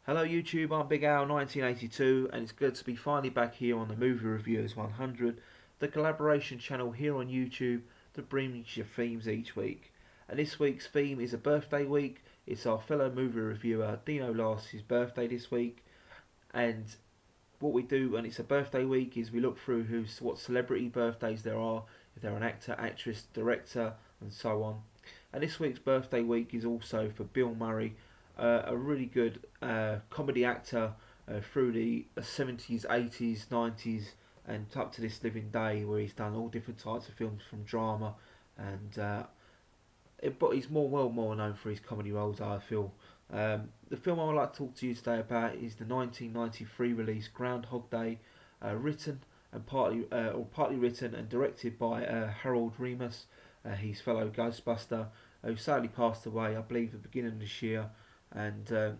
Hello YouTube, I'm Big Al 1982 and it's good to be finally back here on the Movie Reviewers 100, the collaboration channel here on YouTube that brings you themes each week. And this week's theme is a birthday week. It's our fellow movie reviewer DinoLast's birthday this week, and what we do when it's a birthday week is we look through what celebrity birthdays there are, if they're an actor, actress, director and so on. And this week's birthday week is also for Bill Murray, a really good comedy actor through the 70s, 80s, 90s and up to this living day, where he's done all different types of films from drama and but he's more known for his comedy roles, I feel. The film I would like to talk to you today about is the 1993 release Groundhog Day, written and partly written and directed by Harold Ramis, his fellow Ghostbuster, who sadly passed away, I believe, at the beginning of this year. And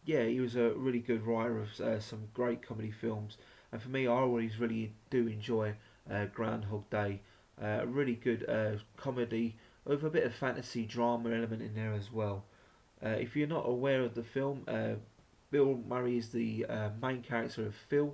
yeah, he was a really good writer of some great comedy films. And for me, I always really do enjoy Groundhog Day. A really good comedy with a bit of fantasy drama element in there as well. If you're not aware of the film, Bill Murray is the main character of Phil,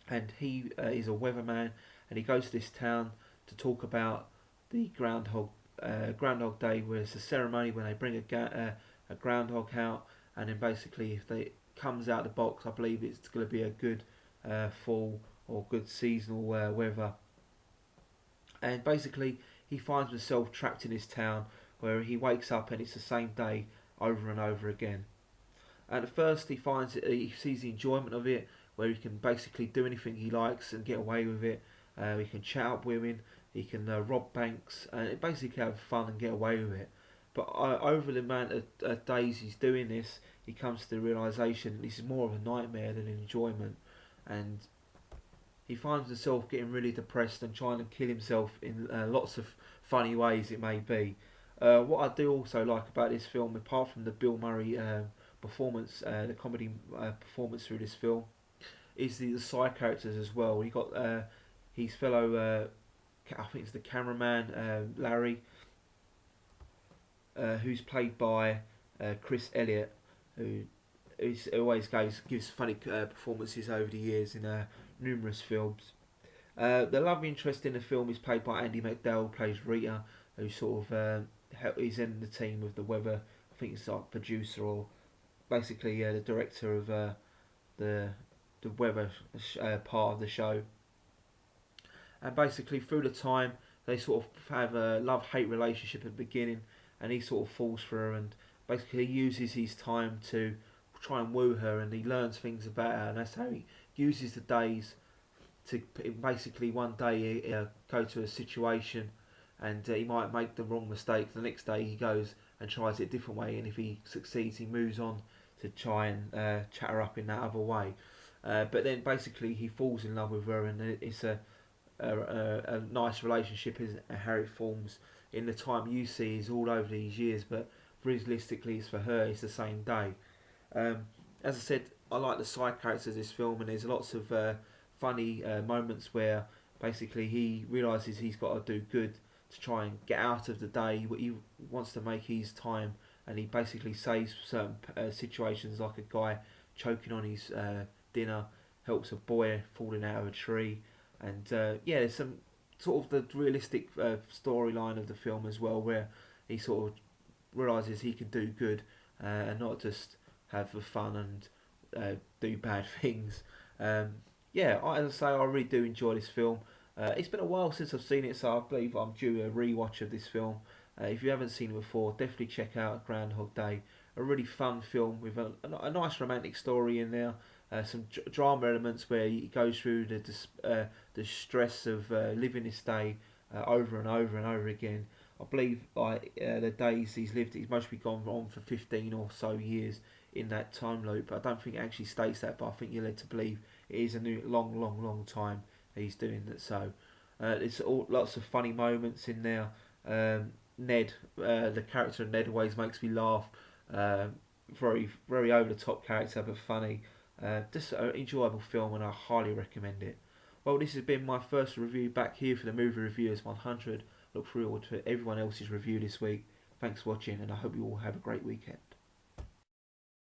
and he is a weatherman, and he goes to this town to talk about the Groundhog Day, where it's a ceremony when they bring a groundhog out, and then basically if they comes out of the box, I believe it's going to be a good fall or good seasonal weather. And basically he finds himself trapped in this town where he wakes up and it's the same day over and over again. And at first he sees the enjoyment of it, where he can basically do anything he likes and get away with it. He can chat up women, he can rob banks, and basically have fun and get away with it. But over the amount of days he's doing this, he comes to the realisation that this is more of a nightmare than an enjoyment, and he finds himself getting really depressed and trying to kill himself in lots of funny ways it may be. What I do also like about this film, apart from the Bill Murray performance, the comedy performance through this film, is the side characters as well. You got his fellow, I think it's the cameraman, Larry, who's played by Chris Elliott, who always gives funny performances over the years in numerous films. The love interest in the film is played by Andy McDowell, who plays Rita, who sort of is in the team of the weather. I think it's like producer or basically the director of the weather part of the show. And basically through the time they sort of have a love-hate relationship at the beginning, and he sort of falls for her, and basically he uses his time to try and woo her, and he learns things about her, and that's how he uses the days to basically one day go to a situation, and he might make the wrong mistake. The next day he goes and tries it a different way, and if he succeeds he moves on to try and chat her up in that other way. But then basically he falls in love with her, and it's a nice relationship, isn't it, how it forms in the time you see is all over these years, but realistically it's for her, it's the same day. As I said, I like the side characters of this film, and there's lots of funny moments where basically he realises he's got to do good to try and get out of the day. He wants to make his time, and he basically saves certain situations, like a guy choking on his dinner, helps a boy falling out of a tree, and yeah, there's some sort of the realistic storyline of the film as well, where he sort of realises he can do good and not just have the fun and do bad things. Yeah, as I say, I really do enjoy this film. It's been a while since I've seen it, so I believe I'm due a rewatch of this film. If you haven't seen it before, definitely check out Groundhog Day. A really fun film with a nice romantic story in there. Some drama elements where he goes through the stress of living this day over and over and over again. I believe the days he's lived, he's mostly gone on for 15 or so years in that time loop. I don't think it actually states that, but I think you're led to believe it is a long time he's doing that. So there's lots of funny moments in there. Ned, the character of Ned, always makes me laugh. Very over the top character, but funny. Just an enjoyable film, and I highly recommend it. Well, this has been my first review back here for the Movie Reviewers 100. Look forward to everyone else's review this week. Thanks for watching, and I hope you all have a great weekend.